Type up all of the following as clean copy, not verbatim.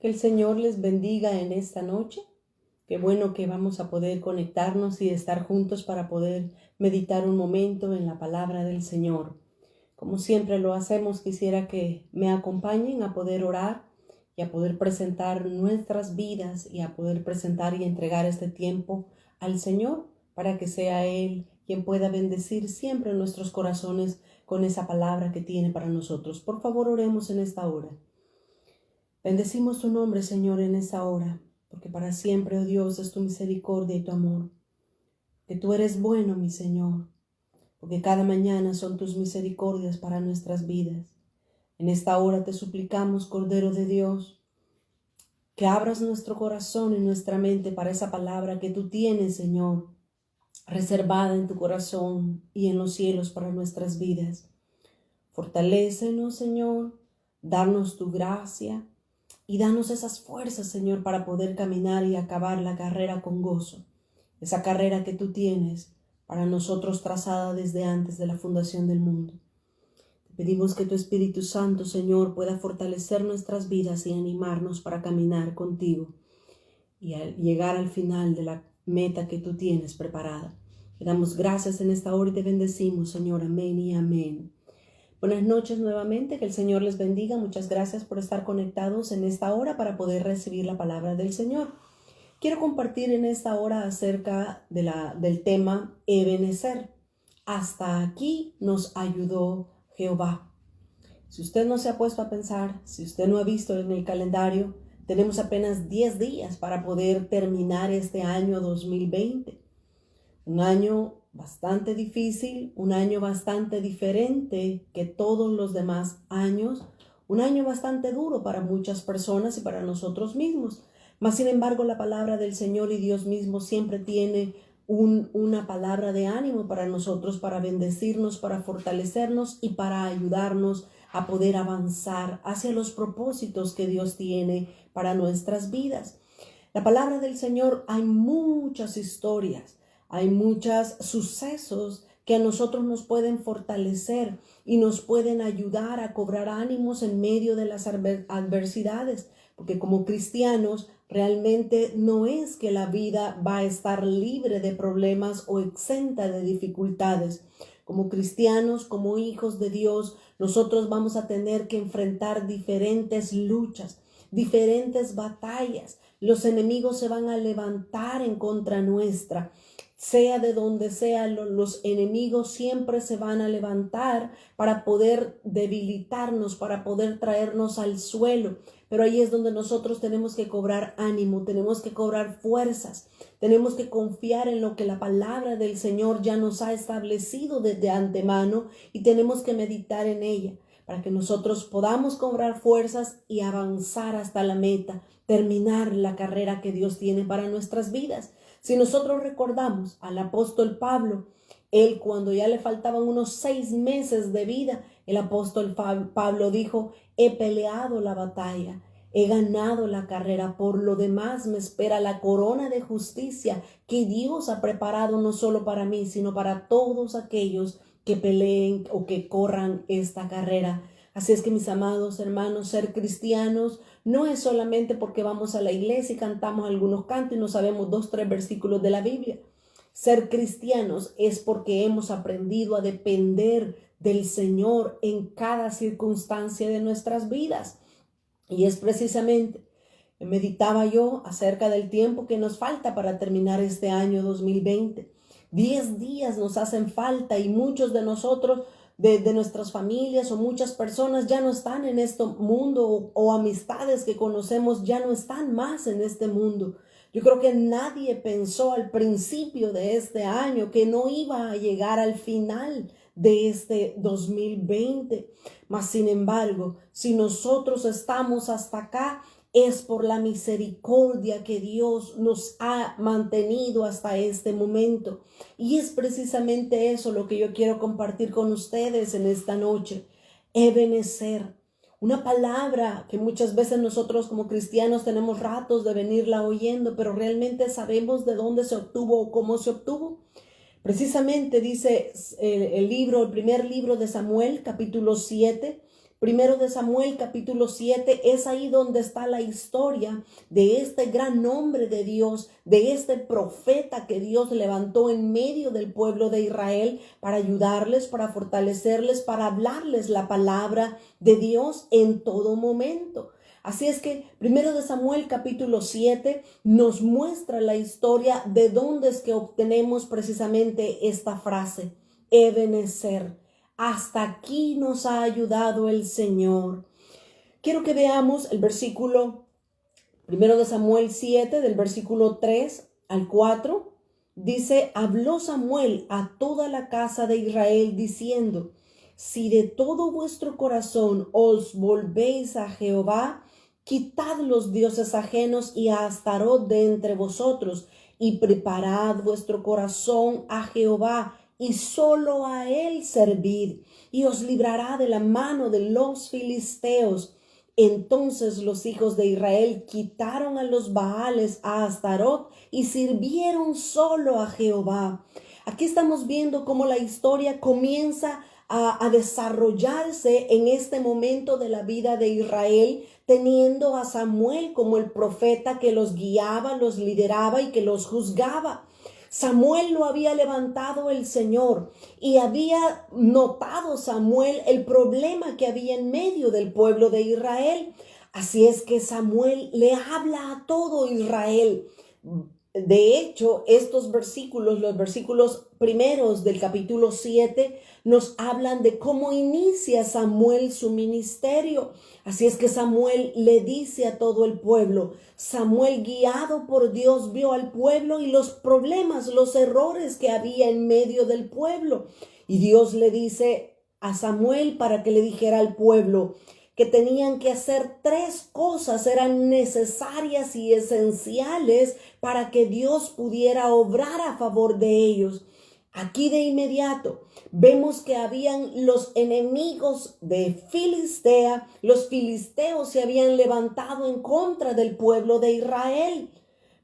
Que el Señor les bendiga en esta noche. Qué bueno que vamos a poder conectarnos y estar juntos para poder meditar un momento en la palabra del Señor. Como siempre lo hacemos, quisiera que me acompañen a poder orar y a poder presentar nuestras vidas y a poder presentar y entregar este tiempo al Señor para que sea Él quien pueda bendecir siempre nuestros corazones con esa palabra que tiene para nosotros. Por favor, oremos en esta hora. Bendecimos tu nombre, Señor, en esta hora, porque para siempre, oh Dios, es tu misericordia y tu amor. Que tú eres bueno, mi Señor, porque cada mañana son tus misericordias para nuestras vidas. En esta hora te suplicamos, Cordero de Dios, que abras nuestro corazón y nuestra mente para esa palabra que tú tienes, Señor, reservada en tu corazón y en los cielos para nuestras vidas. Fortalécenos, Señor, darnos tu gracia y danos esas fuerzas, Señor, para poder caminar y acabar la carrera con gozo. Esa carrera que tú tienes para nosotros trazada desde antes de la fundación del mundo. Te pedimos que tu Espíritu Santo, Señor, pueda fortalecer nuestras vidas y animarnos para caminar contigo y llegar al final de la meta que tú tienes preparada. Te damos gracias en esta hora y te bendecimos, Señor. Amén y amén. Buenas noches nuevamente, que el Señor les bendiga. Muchas gracias por estar conectados en esta hora para poder recibir la palabra del Señor. Quiero compartir en esta hora acerca del tema Ebenezer. Hasta aquí nos ayudó Jehová. Si usted no se ha puesto a pensar, si usted no ha visto en el calendario, tenemos apenas 10 días para poder terminar este año 2020. Un año bastante difícil, un año bastante diferente que todos los demás años, un año bastante duro para muchas personas y para nosotros mismos. Mas, sin embargo, la palabra del Señor y Dios mismo siempre tiene una palabra de ánimo para nosotros, para bendecirnos, para fortalecernos y para ayudarnos a poder avanzar hacia los propósitos que Dios tiene para nuestras vidas. La palabra del Señor, hay muchas historias, hay muchos sucesos que a nosotros nos pueden fortalecer y nos pueden ayudar a cobrar ánimos en medio de las adversidades, porque como cristianos realmente no es que la vida va a estar libre de problemas o exenta de dificultades. Como cristianos, como hijos de Dios, nosotros vamos a tener que enfrentar diferentes luchas, diferentes batallas. Los enemigos se van a levantar en contra nuestra. Sea de donde sea, los enemigos siempre se van a levantar para poder debilitarnos, para poder traernos al suelo. Pero ahí es donde nosotros tenemos que cobrar ánimo, tenemos que cobrar fuerzas, tenemos que confiar en lo que la palabra del Señor ya nos ha establecido desde antemano y tenemos que meditar en ella para que nosotros podamos cobrar fuerzas y avanzar hasta la meta, terminar la carrera que Dios tiene para nuestras vidas. Si nosotros recordamos al apóstol Pablo, él cuando ya le faltaban unos 6 meses de vida, el apóstol Pablo dijo: he peleado la batalla, he ganado la carrera, por lo demás me espera la corona de justicia que Dios ha preparado no solo para mí, sino para todos aquellos que peleen o que corran esta carrera. Así es que, mis amados hermanos, ser cristianos no es solamente porque vamos a la iglesia y cantamos algunos cantos y no sabemos 2, 3 versículos de la Biblia. Ser cristianos es porque hemos aprendido a depender del Señor en cada circunstancia de nuestras vidas. Y es precisamente, meditaba yo acerca del tiempo que nos falta para terminar este año 2020. 10 días nos hacen falta y muchos de nosotros, de nuestras familias o muchas personas ya no están en este mundo o amistades que conocemos ya no están más en este mundo. Yo creo que nadie pensó al principio de este año que no iba a llegar al final de este 2020. Mas, sin embargo, si nosotros estamos hasta acá, es por la misericordia que Dios nos ha mantenido hasta este momento. Y es precisamente eso lo que yo quiero compartir con ustedes en esta noche. Ebenezer. Una palabra que muchas veces nosotros como cristianos tenemos ratos de venirla oyendo, pero realmente sabemos de dónde se obtuvo o cómo se obtuvo. Precisamente dice el primer libro de Samuel, capítulo 7, Primero de Samuel capítulo 7, es ahí donde está la historia de este gran hombre de Dios, de este profeta que Dios levantó en medio del pueblo de Israel para ayudarles, para fortalecerles, para hablarles la palabra de Dios en todo momento. Así es que primero de Samuel capítulo 7 nos muestra la historia de dónde es que obtenemos precisamente esta frase, Ebenezer. Hasta aquí nos ha ayudado el Señor. Quiero que veamos el versículo primero de Samuel 7, del versículo 3 al 4. Dice, habló Samuel a toda la casa de Israel diciendo, si de todo vuestro corazón os volvéis a Jehová, quitad los dioses ajenos y a Astarot de entre vosotros, y preparad vuestro corazón a Jehová, y solo a él servid, y os librará de la mano de los filisteos. Entonces los hijos de Israel quitaron a los Baales a Astarot y sirvieron solo a Jehová. Aquí estamos viendo cómo la historia comienza a desarrollarse en este momento de la vida de Israel, teniendo a Samuel como el profeta que los guiaba, los lideraba y que los juzgaba. Samuel lo había levantado el Señor y había notado Samuel el problema que había en medio del pueblo de Israel. Así es que Samuel le habla a todo Israel. De hecho, estos versículos, los versículos primeros del capítulo 7, nos hablan de cómo inicia Samuel su ministerio. Así es que Samuel le dice a todo el pueblo, Samuel guiado por Dios vio al pueblo y los problemas, los errores que había en medio del pueblo. Y Dios le dice a Samuel para que le dijera al pueblo que tenían que hacer 3 cosas, eran necesarias y esenciales para que Dios pudiera obrar a favor de ellos. Aquí de inmediato vemos que habían los enemigos de Filistea, los filisteos se habían levantado en contra del pueblo de Israel.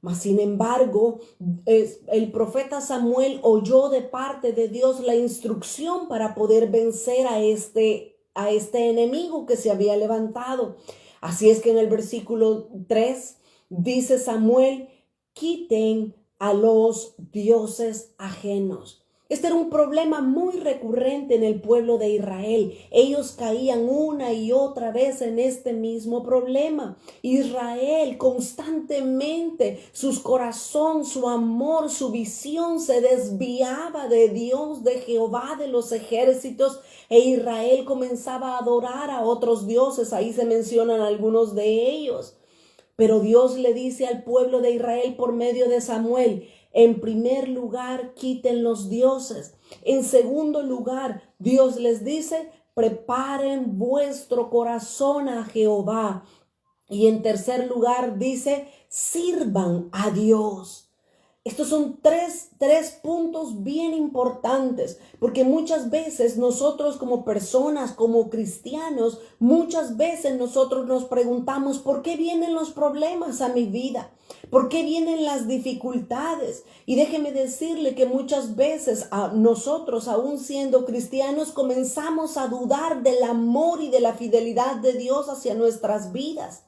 Mas sin embargo, el profeta Samuel oyó de parte de Dios la instrucción para poder vencer a este enemigo que se había levantado. Así es que en el versículo 3 dice Samuel, quiten a los dioses ajenos. Este era un problema muy recurrente en el pueblo de Israel. Ellos caían una y otra vez en este mismo problema. Israel constantemente, su corazón, su amor, su visión se desviaba de Dios, de Jehová de los ejércitos, e Israel comenzaba a adorar a otros dioses. Ahí se mencionan algunos de ellos. Pero Dios le dice al pueblo de Israel por medio de Samuel, en primer lugar, quiten los dioses. En segundo lugar, Dios les dice, preparen vuestro corazón a Jehová. Y en tercer lugar, dice, sirvan a Dios. Estos son tres puntos bien importantes, porque muchas veces nosotros como personas, como cristianos, muchas veces nosotros nos preguntamos, ¿por qué vienen los problemas a mi vida? ¿Por qué vienen las dificultades? Y déjeme decirle que muchas veces nosotros, aún siendo cristianos, comenzamos a dudar del amor y de la fidelidad de Dios hacia nuestras vidas.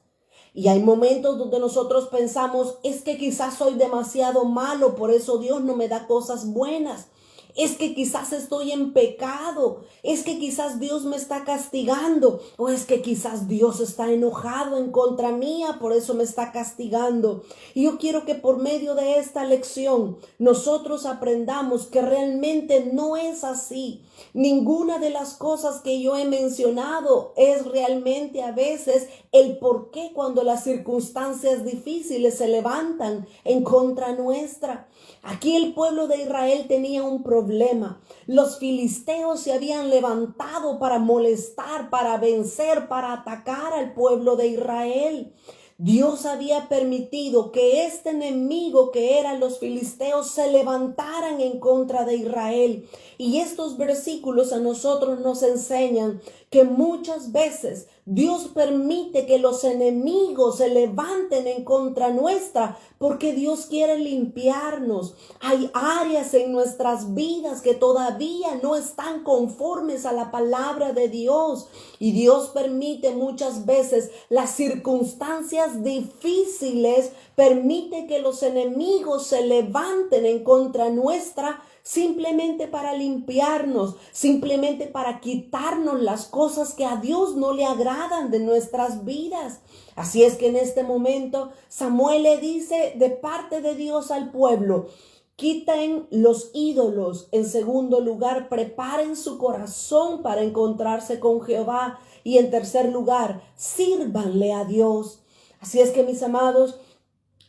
Y hay momentos donde nosotros pensamos, es que quizás soy demasiado malo, por eso Dios no me da cosas buenas. Es que quizás estoy en pecado, es que quizás Dios me está castigando, o es que quizás Dios está enojado en contra mía, por eso me está castigando. Y yo quiero que por medio de esta lección nosotros aprendamos que realmente no es así. Ninguna de las cosas que yo he mencionado es realmente a veces el por qué cuando las circunstancias difíciles se levantan en contra nuestra. Aquí el pueblo de Israel tenía un problema. Los filisteos se habían levantado para molestar, para vencer, para atacar al pueblo de Israel. Dios había permitido que este enemigo que eran los filisteos se levantaran en contra de Israel. Y estos versículos a nosotros nos enseñan que muchas veces Dios permite que los enemigos se levanten en contra nuestra porque Dios quiere limpiarnos. Hay áreas en nuestras vidas que todavía no están conformes a la palabra de Dios. Y Dios permite muchas veces las circunstancias difíciles, permite que los enemigos se levanten en contra nuestra, simplemente para limpiarnos, simplemente para quitarnos las cosas que a Dios no le agradan de nuestras vidas. Así es que en este momento Samuel le dice de parte de Dios al pueblo: quiten los ídolos. En segundo lugar, preparen su corazón para encontrarse con Jehová. Y en tercer lugar, sírvanle a Dios. Así es que, mis amados,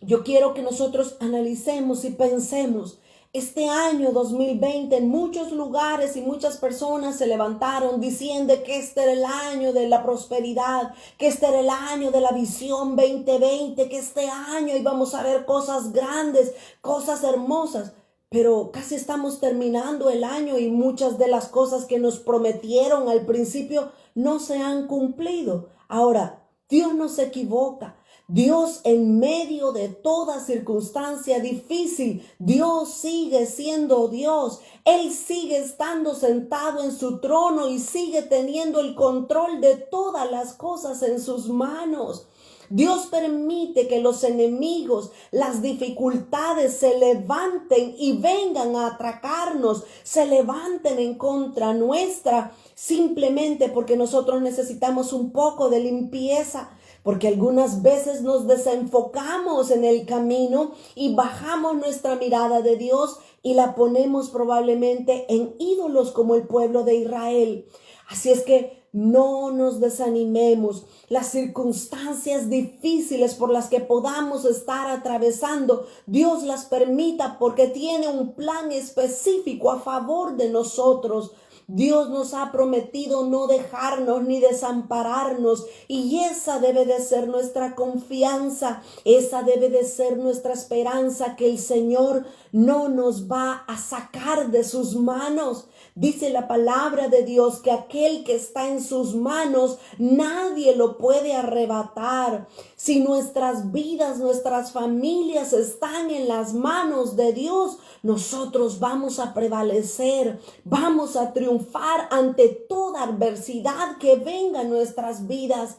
yo quiero que nosotros analicemos y pensemos. Este año 2020 en muchos lugares y muchas personas se levantaron diciendo que este era el año de la prosperidad, que este era el año de la visión 2020, que este año íbamos a ver cosas grandes, cosas hermosas. Pero casi estamos terminando el año y muchas de las cosas que nos prometieron al principio no se han cumplido. Ahora, Dios no se equivoca. Dios, en medio de toda circunstancia difícil, Dios sigue siendo Dios. Él sigue estando sentado en su trono y sigue teniendo el control de todas las cosas en sus manos. Dios permite que los enemigos, las dificultades se levanten y vengan a atracarnos, se levanten en contra nuestra, simplemente porque nosotros necesitamos un poco de limpieza. Porque algunas veces nos desenfocamos en el camino y bajamos nuestra mirada de Dios y la ponemos probablemente en ídolos como el pueblo de Israel. Así es que no nos desanimemos. Las circunstancias difíciles por las que podamos estar atravesando, Dios las permita porque tiene un plan específico a favor de nosotros. Dios nos ha prometido no dejarnos ni desampararnos, y esa debe de ser nuestra confianza, esa debe de ser nuestra esperanza, que el Señor no nos va a sacar de sus manos. Dice la palabra de Dios que aquel que está en sus manos, nadie lo puede arrebatar. Si nuestras vidas, nuestras familias están en las manos de Dios, nosotros vamos a prevalecer, vamos a triunfar ante toda adversidad que venga en nuestras vidas.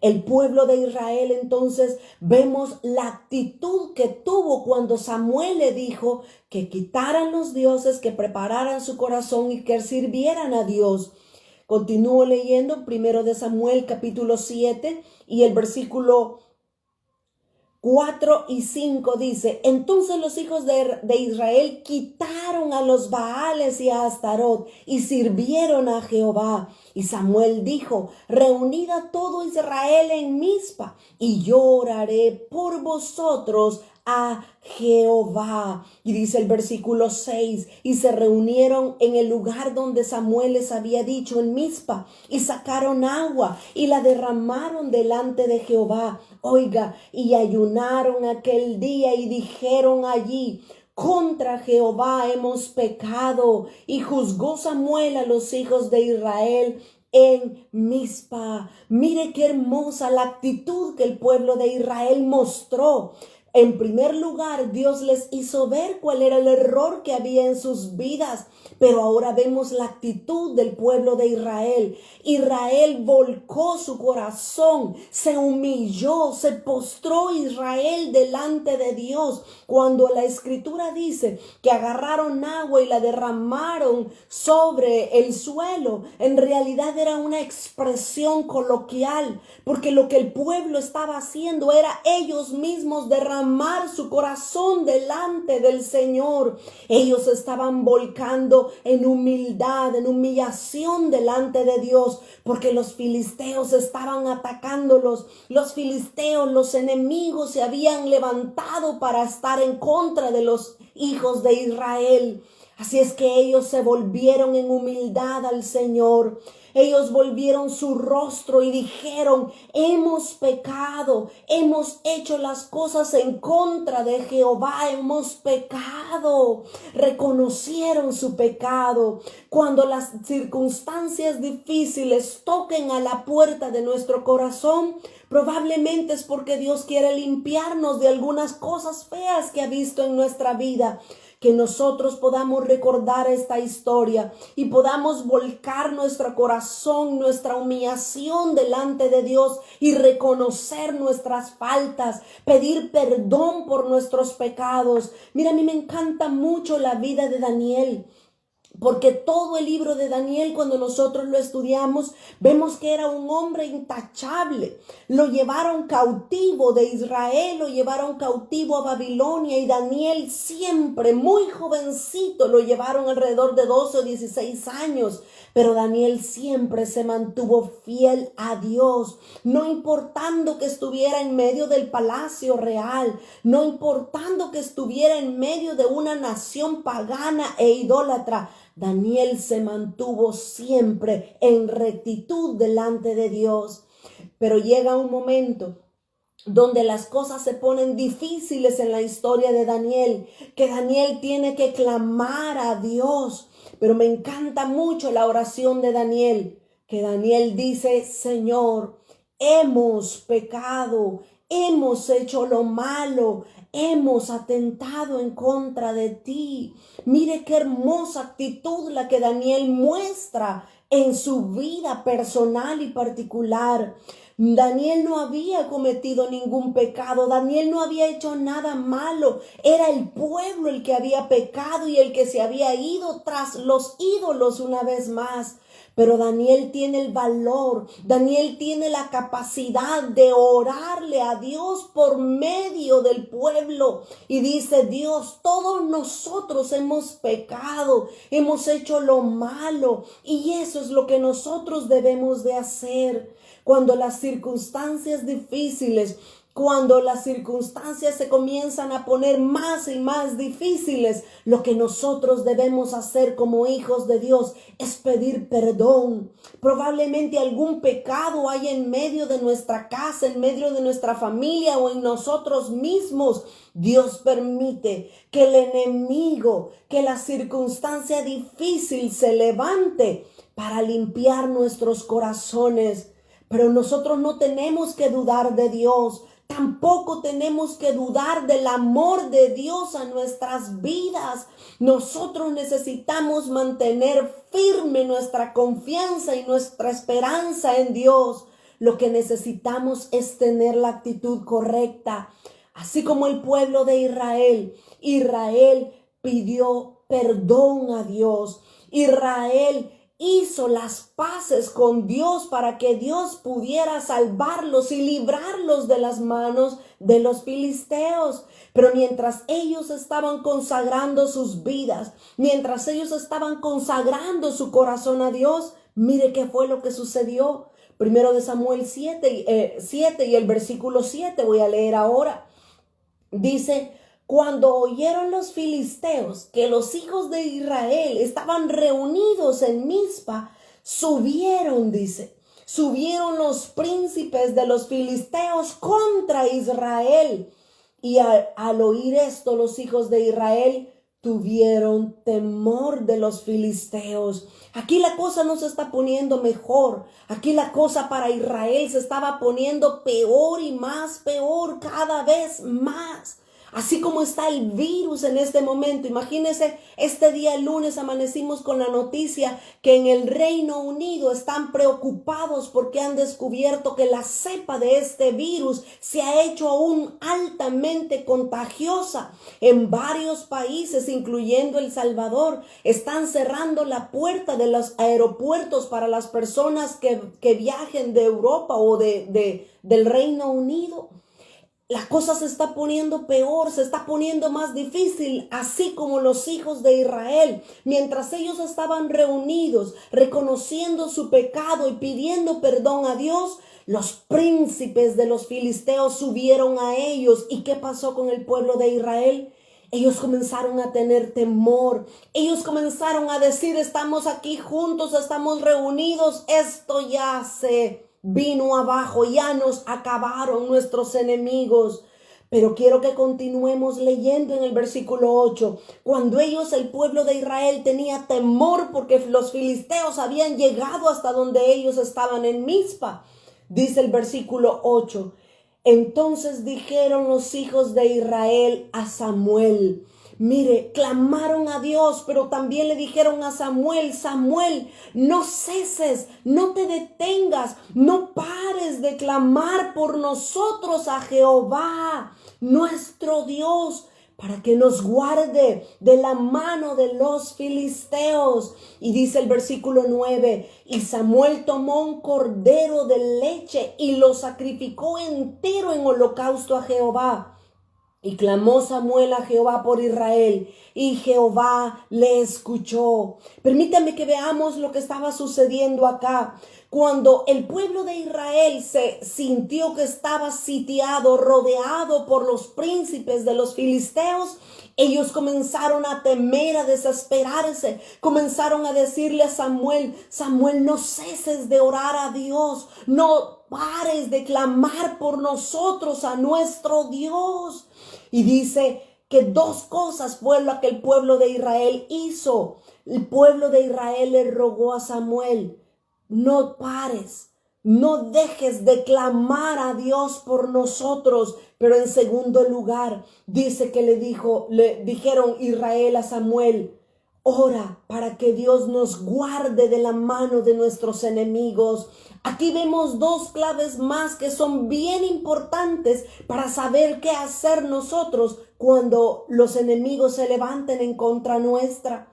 El pueblo de Israel, entonces, vemos la actitud que tuvo cuando Samuel le dijo que quitaran los dioses, que prepararan su corazón y que sirvieran a Dios. Continúo leyendo 1 de Samuel capítulo 7 y el versículo 4 y 5 dice: entonces los hijos de Israel quitaron a los Baales y a Astarot y sirvieron a Jehová. Y Samuel dijo: reunid a todo Israel en Mizpa y yo oraré por vosotros a Jehová. Y dice el versículo 6: y se reunieron en el lugar donde Samuel les había dicho, en Mizpa, y sacaron agua y la derramaron delante de Jehová. Oiga, y ayunaron aquel día y dijeron allí: contra Jehová hemos pecado. Y juzgó Samuel a los hijos de Israel en Mizpa. Mire qué hermosa la actitud que el pueblo de Israel mostró. En primer lugar, Dios les hizo ver cuál era el error que había en sus vidas, pero ahora vemos la actitud del pueblo de Israel. Israel volcó su corazón, se humilló, se postró Israel delante de Dios. Cuando la Escritura dice que agarraron agua y la derramaron sobre el suelo, en realidad era una expresión coloquial, porque lo que el pueblo estaba haciendo era ellos mismos derramar su corazón delante del Señor. Ellos estaban volcando en humildad, en humillación delante de Dios, porque los filisteos estaban atacándolos. Los filisteos, los enemigos, se habían levantado para estar en contra de los hijos de Israel. Así es que ellos se volvieron en humildad al Señor. Ellos volvieron su rostro y dijeron: hemos pecado, hemos hecho las cosas en contra de Jehová, hemos pecado. Reconocieron su pecado. Cuando las circunstancias difíciles toquen a la puerta de nuestro corazón, probablemente es porque Dios quiere limpiarnos de algunas cosas feas que ha visto en nuestra vida. Que nosotros podamos recordar esta historia y podamos volcar nuestro corazón, nuestra humillación delante de Dios y reconocer nuestras faltas, pedir perdón por nuestros pecados. Mira, a mí me encanta mucho la vida de Daniel. Porque todo el libro de Daniel, cuando nosotros lo estudiamos, vemos que era un hombre intachable. Lo llevaron cautivo de Israel, lo llevaron cautivo a Babilonia, y Daniel siempre, muy jovencito, lo llevaron alrededor de 12 o 16 años. Pero Daniel siempre se mantuvo fiel a Dios, no importando que estuviera en medio del palacio real, no importando que estuviera en medio de una nación pagana e idólatra. Daniel se mantuvo siempre en rectitud delante de Dios. Pero llega un momento donde las cosas se ponen difíciles en la historia de Daniel, que Daniel tiene que clamar a Dios. Pero me encanta mucho la oración de Daniel, que Daniel dice: Señor, hemos pecado, hemos hecho lo malo, hemos atentado en contra de ti. Mire qué hermosa actitud la que Daniel muestra en su vida personal y particular. Daniel no había cometido ningún pecado, Daniel no había hecho nada malo. Era el pueblo el que había pecado y el que se había ido tras los ídolos una vez más. Pero Daniel tiene el valor, Daniel tiene la capacidad de orarle a Dios por medio del pueblo. Y dice: Dios, todos nosotros hemos pecado, hemos hecho lo malo, y eso es lo que nosotros debemos de hacer. Cuando las circunstancias difíciles, cuando las circunstancias se comienzan a poner más y más difíciles, lo que nosotros debemos hacer como hijos de Dios es pedir perdón. Probablemente algún pecado hay en medio de nuestra casa, en medio de nuestra familia o en nosotros mismos. Dios permite que el enemigo, que la circunstancia difícil se levante para limpiar nuestros corazones. Pero nosotros no tenemos que dudar de Dios. Tampoco tenemos que dudar del amor de Dios a nuestras vidas. Nosotros necesitamos mantener firme nuestra confianza y nuestra esperanza en Dios. Lo que necesitamos es tener la actitud correcta. Así como el pueblo de Israel, Israel pidió perdón a Dios. Israel hizo las paces con Dios para que Dios pudiera salvarlos y librarlos de las manos de los filisteos. Pero mientras ellos estaban consagrando sus vidas, mientras ellos estaban consagrando su corazón a Dios, mire qué fue lo que sucedió. Primero de Samuel 7 y el versículo 7 voy a leer ahora. Dice: cuando oyeron los filisteos que los hijos de Israel estaban reunidos en Mizpa, subieron los príncipes de los filisteos contra Israel. Y al oír esto, los hijos de Israel tuvieron temor de los filisteos. Aquí la cosa no se está poniendo mejor. Aquí la cosa para Israel se estaba poniendo peor y más peor, cada vez más. Así como está el virus en este momento. Imagínense, este día lunes amanecimos con la noticia que en el Reino Unido están preocupados porque han descubierto que la cepa de este virus se ha hecho aún altamente contagiosa. En varios países, incluyendo El Salvador, están cerrando la puerta de los aeropuertos para las personas que viajen de Europa o del Reino Unido. La cosa se está poniendo peor, se está poniendo más difícil, así como los hijos de Israel, mientras ellos estaban reunidos, reconociendo su pecado y pidiendo perdón a Dios, los príncipes de los filisteos subieron a ellos. ¿Y qué pasó con el pueblo de Israel? Ellos comenzaron a tener temor. Ellos comenzaron a decir, estamos aquí juntos, estamos reunidos. Esto ya se vino abajo, ya nos acabaron nuestros enemigos. Pero quiero que continuemos leyendo en el versículo 8. Cuando ellos, el pueblo de Israel, tenía temor porque los filisteos habían llegado hasta donde ellos estaban en Mizpa. Dice el versículo 8. Entonces dijeron los hijos de Israel a Samuel. Mire, clamaron a Dios, pero también le dijeron a Samuel, Samuel, no ceses, no te detengas, no pares de clamar por nosotros a Jehová, nuestro Dios, para que nos guarde de la mano de los filisteos. Y dice el versículo 9, y Samuel tomó un cordero de leche y lo sacrificó entero en holocausto a Jehová. Y clamó Samuel a Jehová por Israel, y Jehová le escuchó. Permítame que veamos lo que estaba sucediendo acá. Cuando el pueblo de Israel se sintió que estaba sitiado, rodeado por los príncipes de los filisteos, ellos comenzaron a temer, a desesperarse. Comenzaron a decirle a Samuel, Samuel, no ceses de orar a Dios. No pares de clamar por nosotros a nuestro Dios. Y dice que dos cosas fue lo que el pueblo de Israel hizo. El pueblo de Israel le rogó a Samuel, no pares, no dejes de clamar a Dios por nosotros. Pero en segundo lugar, dice que le dijeron Israel a Samuel, ora para que Dios nos guarde de la mano de nuestros enemigos. Aquí vemos dos claves más que son bien importantes para saber qué hacer nosotros cuando los enemigos se levanten en contra nuestra.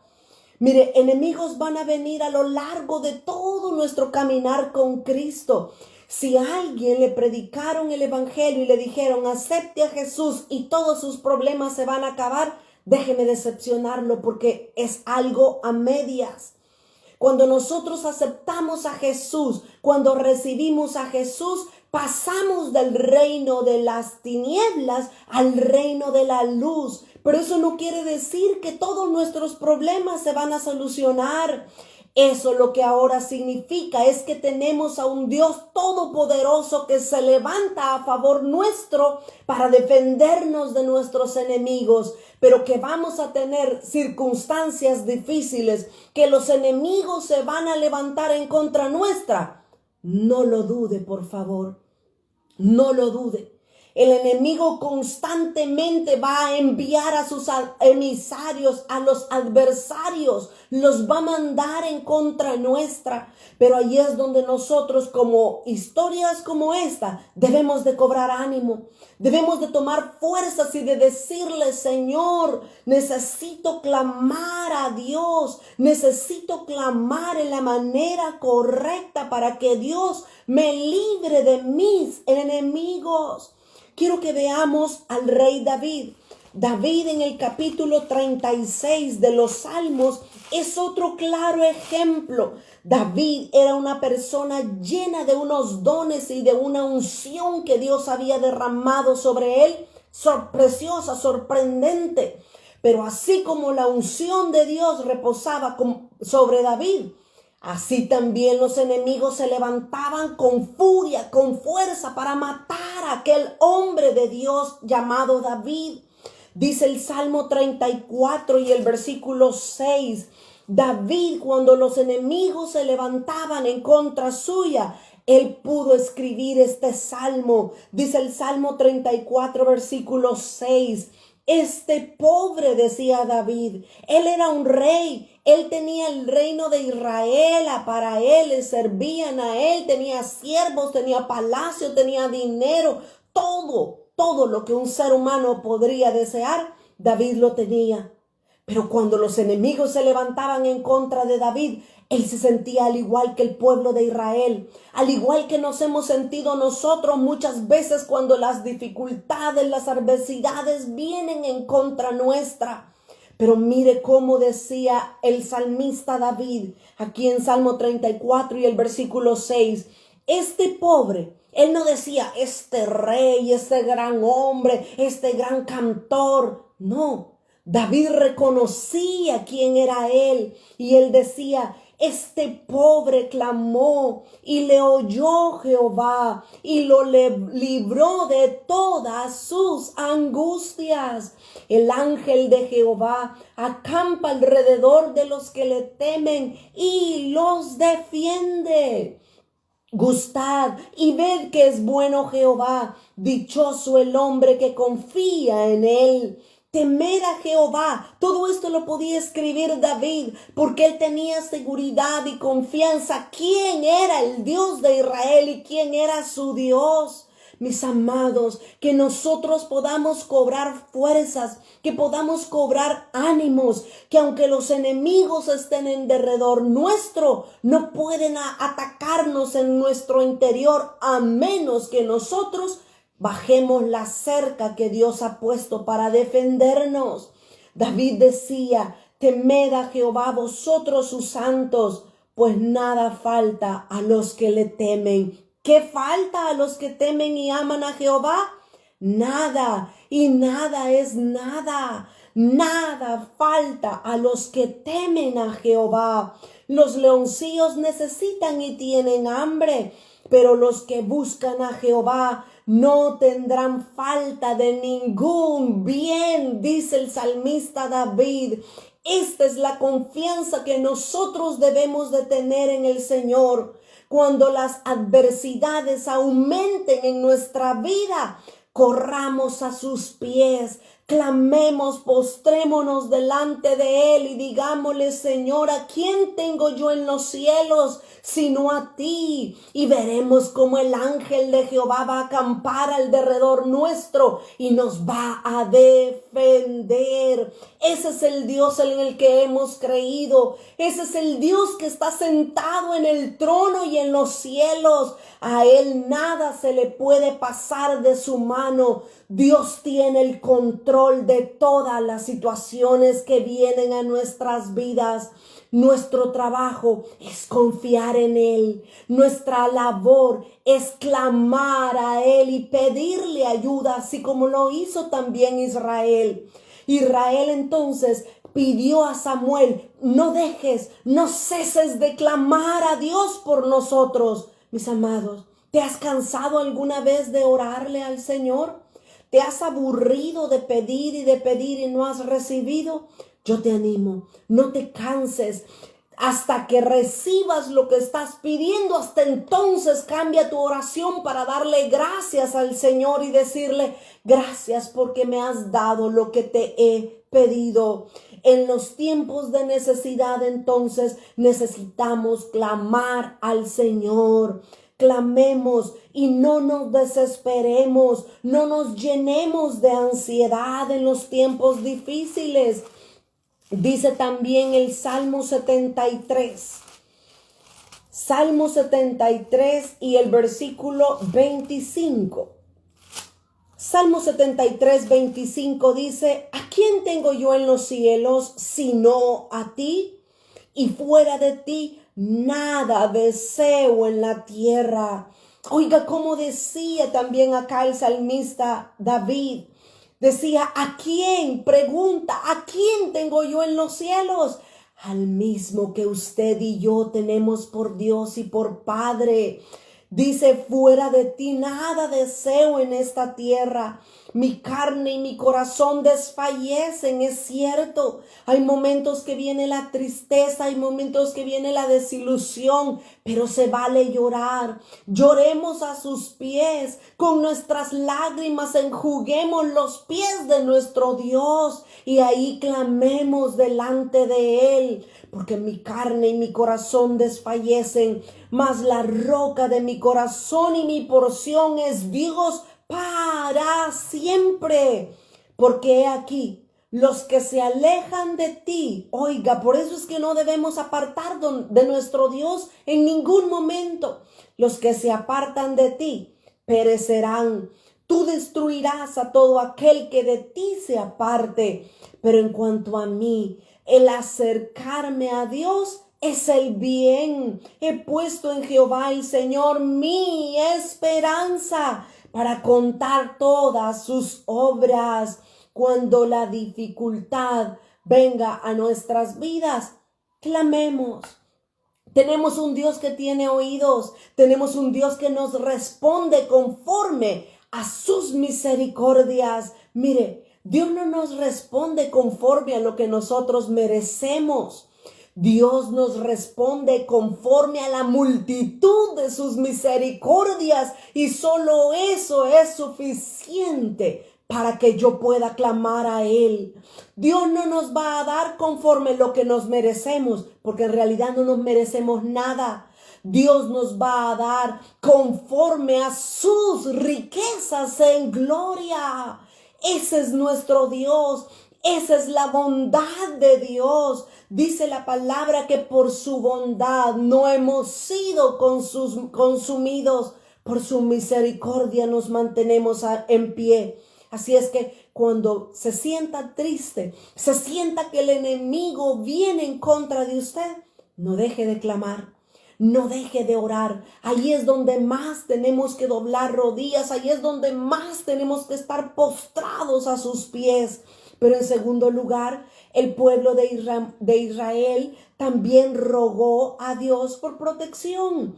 Mire, enemigos van a venir a lo largo de todo nuestro caminar con Cristo. Si a alguien le predicaron el evangelio y le dijeron, acepte a Jesús y todos sus problemas se van a acabar, déjeme decepcionarlo porque es algo a medias. Cuando nosotros aceptamos a Jesús, cuando recibimos a Jesús, pasamos del reino de las tinieblas al reino de la luz. Pero eso no quiere decir que todos nuestros problemas se van a solucionar. Eso lo que ahora significa es que tenemos a un Dios todopoderoso que se levanta a favor nuestro para defendernos de nuestros enemigos, pero que vamos a tener circunstancias difíciles, que los enemigos se van a levantar en contra nuestra. No lo dude, por favor, no lo dude. El enemigo constantemente va a enviar a sus emisarios, a los adversarios, los va a mandar en contra nuestra. Pero ahí es donde nosotros, como historias como esta, debemos de cobrar ánimo. Debemos de tomar fuerzas y de decirle, Señor, necesito clamar a Dios. Necesito clamar en la manera correcta para que Dios me libre de mis enemigos. Quiero que veamos al rey David. David en el capítulo 36 de los Salmos es otro claro ejemplo. David era una persona llena de unos dones y de una unción que Dios había derramado sobre él. Preciosa, sorprendente. Pero así como la unción de Dios reposaba sobre David, así también los enemigos se levantaban con furia, con fuerza para matar a aquel hombre de Dios llamado David. Dice el Salmo 34 y el versículo 6. David, cuando los enemigos se levantaban en contra suya, él pudo escribir este salmo. Dice el Salmo 34, versículo 6. Este pobre, decía David, él era un rey, él tenía el reino de Israel, para él le servían a él, tenía siervos, tenía palacio, tenía dinero, todo lo que un ser humano podría desear, David lo tenía. Pero cuando los enemigos se levantaban en contra de David, él se sentía al igual que el pueblo de Israel, al igual que nos hemos sentido nosotros muchas veces cuando las dificultades, las adversidades vienen en contra nuestra. Pero mire cómo decía el salmista David, aquí en Salmo 34 y el versículo 6, este pobre, él no decía este rey, este gran hombre, este gran cantor, no. David reconocía quién era él y él decía: este pobre clamó y le oyó Jehová y lo libró de todas sus angustias. El ángel de Jehová acampa alrededor de los que le temen y los defiende. Gustad y ved que es bueno Jehová, dichoso el hombre que confía en él. Temer a Jehová. Todo esto lo podía escribir David porque él tenía seguridad y confianza. ¿Quién era el Dios de Israel y quién era su Dios? Mis amados, que nosotros podamos cobrar fuerzas, que podamos cobrar ánimos, que aunque los enemigos estén en derredor nuestro, no pueden atacarnos en nuestro interior a menos que nosotros bajemos la cerca que Dios ha puesto para defendernos. David decía: temed a Jehová vosotros sus santos, pues nada falta a los que le temen. ¿Qué falta a los que temen y aman a Jehová? Nada, y nada es nada. Nada falta a los que temen a Jehová. Los leoncillos necesitan y tienen hambre, pero los que buscan a Jehová no tendrán falta de ningún bien, dice el salmista David. Esta es la confianza que nosotros debemos de tener en el Señor. Cuando las adversidades aumenten en nuestra vida, corramos a sus pies, clamemos, postrémonos delante de Él y digámosle: Señor, ¿a quién tengo yo en los cielos sino a ti? Y veremos cómo el ángel de Jehová va a acampar al derredor nuestro y nos va a defender. Ese es el Dios en el que hemos creído. Ese es el Dios que está sentado en el trono y en los cielos. A Él nada se le puede pasar de su mano. Dios tiene el control de todas las situaciones que vienen a nuestras vidas. Nuestro trabajo es confiar en Él. Nuestra labor es clamar a Él y pedirle ayuda, así como lo hizo también Israel. Israel entonces pidió a Samuel: no ceses de clamar a Dios por nosotros. Mis amados, ¿te has cansado alguna vez de orarle al Señor? ¿Te has aburrido de pedir y no has recibido? Yo te animo, no te canses. Hasta que recibas lo que estás pidiendo, hasta entonces cambia tu oración para darle gracias al Señor y decirle: gracias porque me has dado lo que te he pedido. En los tiempos de necesidad, entonces, necesitamos clamar al Señor. Clamemos y no nos desesperemos, no nos llenemos de ansiedad en los tiempos difíciles. Dice también el Salmo 73. Salmo 73 y el versículo 25. Salmo 73, 25 dice: ¿a quién tengo yo en los cielos sino a ti? Y fuera de ti nada deseo en la tierra. Oiga cómo decía también acá el salmista David. Decía: ¿a quién? Pregunta, ¿a quién tengo yo en los cielos? Al mismo que usted y yo tenemos por Dios y por Padre. Dice: fuera de ti nada deseo en esta tierra. Mi carne y mi corazón desfallecen, es cierto. Hay momentos que viene la tristeza, hay momentos que viene la desilusión, pero se vale llorar. Lloremos a sus pies, con nuestras lágrimas enjuguemos los pies de nuestro Dios y ahí clamemos delante de Él. Porque mi carne y mi corazón desfallecen, mas la roca de mi corazón y mi porción es Dios para siempre. Porque he aquí, los que se alejan de ti, oiga, por eso es que no debemos apartar de nuestro Dios en ningún momento. Los que se apartan de ti perecerán. Tú destruirás a todo aquel que de ti se aparte. Pero en cuanto a mí, el acercarme a Dios es el bien. He puesto en Jehová el Señor mi esperanza para contar todas sus obras. cuando la dificultad venga a nuestras vidas, clamemos. Tenemos un Dios que tiene oídos, tenemos un Dios que nos responde conforme a sus misericordias. Mire, Dios no nos responde conforme a lo que nosotros merecemos. Dios nos responde conforme a la multitud de sus misericordias y solo eso es suficiente para que yo pueda clamar a Él. Dios no nos va a dar conforme lo que nos merecemos, porque en realidad no nos merecemos nada. Dios nos va a dar conforme a sus riquezas en gloria. Ese es nuestro Dios. Esa es la bondad de Dios. Dice la palabra que por su bondad no hemos sido consumidos. Por su misericordia nos mantenemos en pie. Así es que cuando se sienta triste, se sienta que el enemigo viene en contra de usted, no deje de clamar, no deje de orar. Ahí es donde más tenemos que doblar rodillas, ahí es donde más tenemos que estar postrados a sus pies. Pero en segundo lugar, el pueblo de Israel también rogó a Dios por protección.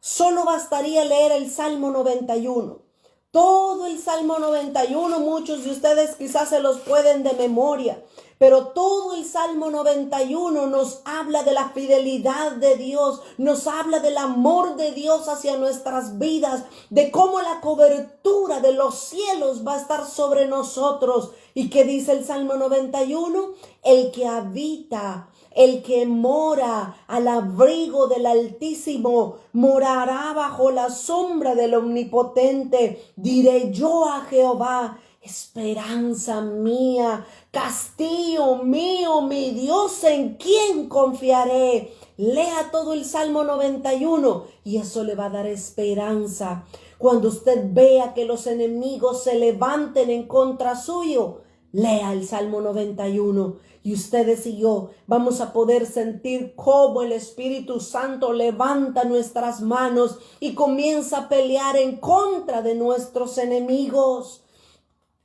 Solo bastaría leer el Salmo 91. Todo el Salmo 91, muchos de ustedes quizás se los pueden de memoria, pero todo el Salmo 91 nos habla de la fidelidad de Dios, nos habla del amor de Dios hacia nuestras vidas, de cómo la cobertura de los cielos va a estar sobre nosotros. ¿Y qué dice el Salmo 91? El que mora al abrigo del Altísimo, morará bajo la sombra del Omnipotente. Diré yo a Jehová, esperanza mía, castillo mío, mi Dios, ¿en quién confiaré? Lea todo el Salmo 91 y eso le va a dar esperanza. Cuando usted vea que los enemigos se levanten en contra suyo, lea el Salmo 91 y ustedes y yo vamos a poder sentir cómo el Espíritu Santo levanta nuestras manos y comienza a pelear en contra de nuestros enemigos.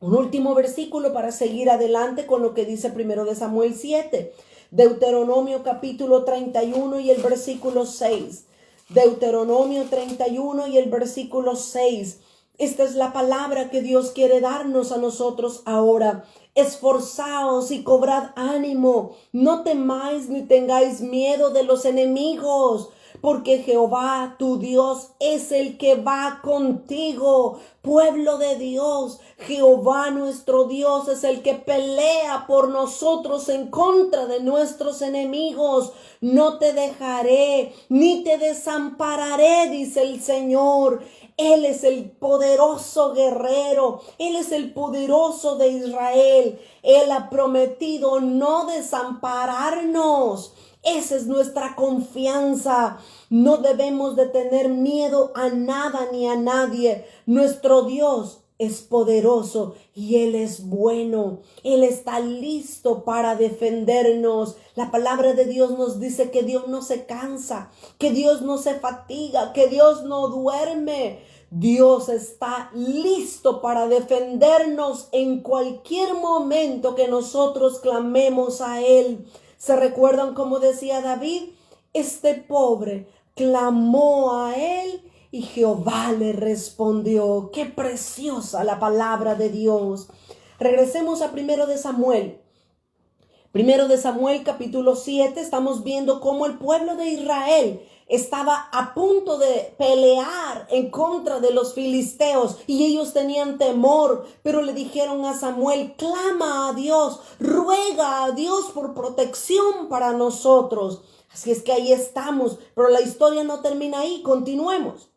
Un último versículo para seguir adelante con lo que dice 1 Samuel 7. Deuteronomio capítulo 31 y el versículo 6. Deuteronomio 31 y el versículo 6. Esta es la palabra que Dios quiere darnos a nosotros ahora. Esforzaos y cobrad ánimo. No temáis ni tengáis miedo de los enemigos, porque Jehová tu Dios es el que va contigo. Pueblo de Dios, Jehová nuestro Dios es el que pelea por nosotros en contra de nuestros enemigos. No te dejaré ni te desampararé, dice el Señor. Él es el poderoso guerrero, Él es el poderoso de Israel. Él ha prometido no desampararnos. Esa es nuestra confianza. No debemos de tener miedo a nada ni a nadie. Nuestro Dios es poderoso y Él es bueno. Él está listo para defendernos. La palabra de Dios nos dice que Dios no se cansa, que Dios no se fatiga, que Dios no duerme. Dios está listo para defendernos en cualquier momento que nosotros clamemos a Él. ¿Se recuerdan cómo decía David? Este pobre clamó a Él y Jehová le respondió. Qué preciosa la palabra de Dios. Regresemos a 1 de Samuel. 1 de Samuel capítulo 7, estamos viendo cómo el pueblo de Israel estaba a punto de pelear en contra de los filisteos y ellos tenían temor, pero le dijeron a Samuel, clama a Dios, ruega a Dios por protección para nosotros. Así es que ahí estamos, pero la historia no termina ahí, continuemos.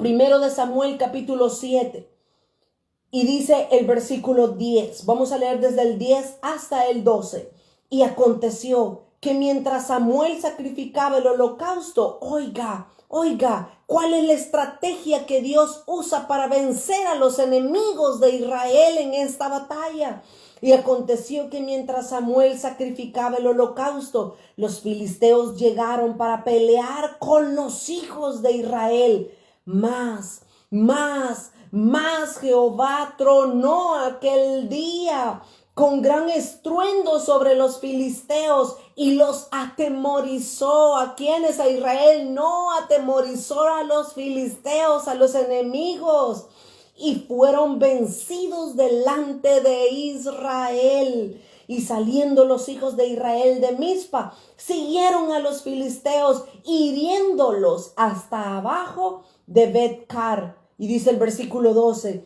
1 de Samuel capítulo 7 y dice el versículo 10, vamos a leer desde el 10 hasta el 12. Y aconteció que mientras Samuel sacrificaba el holocausto, oiga, ¿cuál es la estrategia que Dios usa para vencer a los enemigos de Israel en esta batalla? Y aconteció que mientras Samuel sacrificaba el holocausto, los filisteos llegaron para pelear con los hijos de Israel. Mas Mas Jehová tronó aquel día con gran estruendo sobre los filisteos y los atemorizó. ¿A quiénes? A Israel. No, atemorizó a los filisteos, a los enemigos. Y fueron vencidos delante de Israel. Y saliendo los hijos de Israel de Mizpa, siguieron a los filisteos, hiriéndolos hasta abajo de Bet-car. Y dice el versículo 12,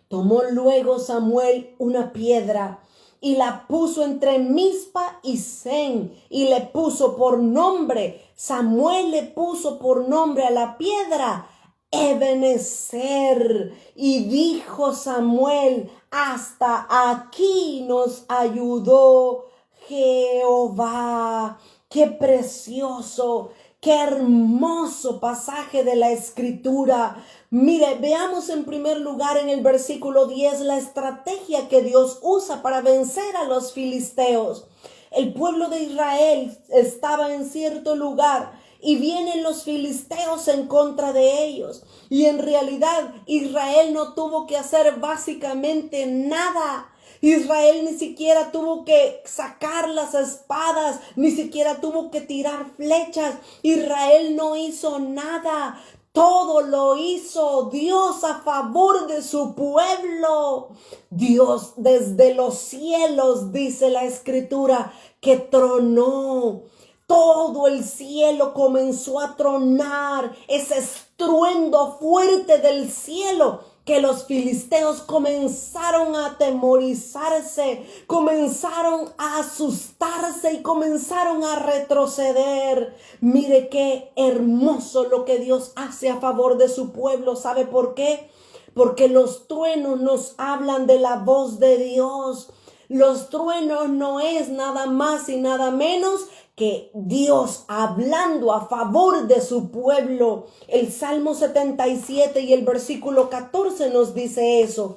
tomó luego Samuel una piedra y la puso entre Mizpa y Sen y le puso por nombre. Samuel le puso por nombre a la piedra Ebenezer. Y dijo Samuel, hasta aquí nos ayudó Jehová. Qué precioso, qué hermoso pasaje de la Escritura. Mire, veamos en primer lugar en el versículo 10 la estrategia que Dios usa para vencer a los filisteos. El pueblo de Israel estaba en cierto lugar y vienen los filisteos en contra de ellos. Y en realidad Israel no tuvo que hacer básicamente nada. Israel ni siquiera tuvo que sacar las espadas, ni siquiera tuvo que tirar flechas. Israel no hizo nada. Todo lo hizo Dios a favor de su pueblo. Dios desde los cielos, dice la Escritura, que tronó. Todo el cielo comenzó a tronar, ese estruendo fuerte del cielo, que los filisteos comenzaron a atemorizarse, comenzaron a asustarse y comenzaron a retroceder. Mire qué hermoso lo que Dios hace a favor de su pueblo. ¿Sabe por qué? Porque los truenos nos hablan de la voz de Dios. Los truenos no es nada más y nada menos que Dios hablando a favor de su pueblo. El Salmo 77 y el versículo 14 nos dice eso.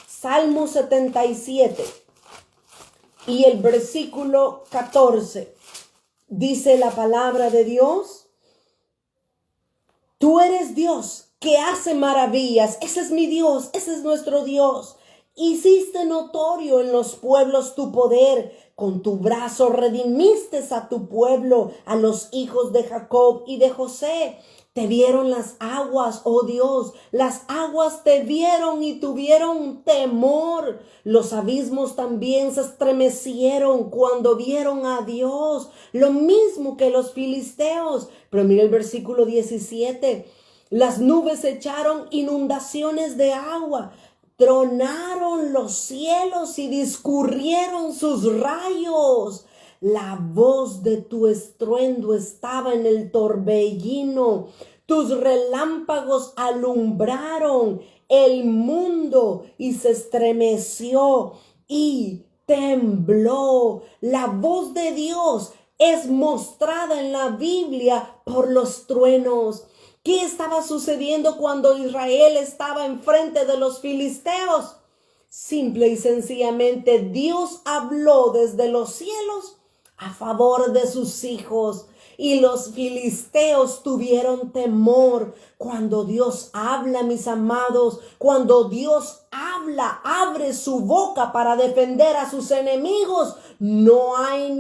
Salmo 77 y el versículo 14 dice la palabra de Dios. Tú eres Dios que hace maravillas. Ese es mi Dios, ese es nuestro Dios. Hiciste notorio en los pueblos tu poder. Con tu brazo redimiste a tu pueblo, a los hijos de Jacob y de José. Te vieron las aguas, oh Dios. Las aguas te vieron y tuvieron temor. Los abismos también se estremecieron cuando vieron a Dios. Lo mismo que los filisteos. Pero mira el versículo 17. Las nubes echaron inundaciones de agua. Tronaron los cielos y discurrieron sus rayos. La voz de tu estruendo estaba en el torbellino. Tus relámpagos alumbraron el mundo y se estremeció y tembló. La voz de Dios es mostrada en la Biblia por los truenos. ¿Qué estaba sucediendo cuando Israel estaba enfrente de los filisteos? Simple y sencillamente Dios habló desde los cielos a favor de sus hijos. Y los filisteos tuvieron temor. Cuando Dios habla, mis amados, cuando Dios habla, abre su boca para defender a sus enemigos, no hay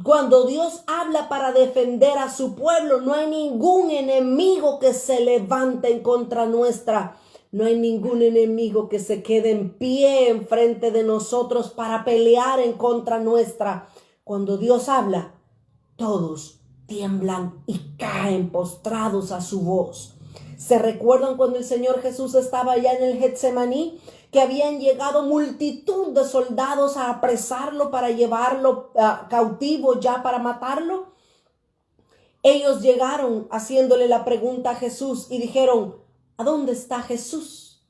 Cuando Dios habla para defender a su pueblo, no hay ningún enemigo que se levante en contra nuestra. No hay ningún enemigo que se quede en pie enfrente de nosotros para pelear en contra nuestra. Cuando Dios habla, todos tiemblan y caen postrados a su voz. ¿Se recuerdan cuando el Señor Jesús estaba allá en el Getsemaní? Que habían llegado multitud de soldados a apresarlo para llevarlo cautivo ya para matarlo. Ellos llegaron haciéndole la pregunta a Jesús y dijeron, ¿a dónde está Jesús?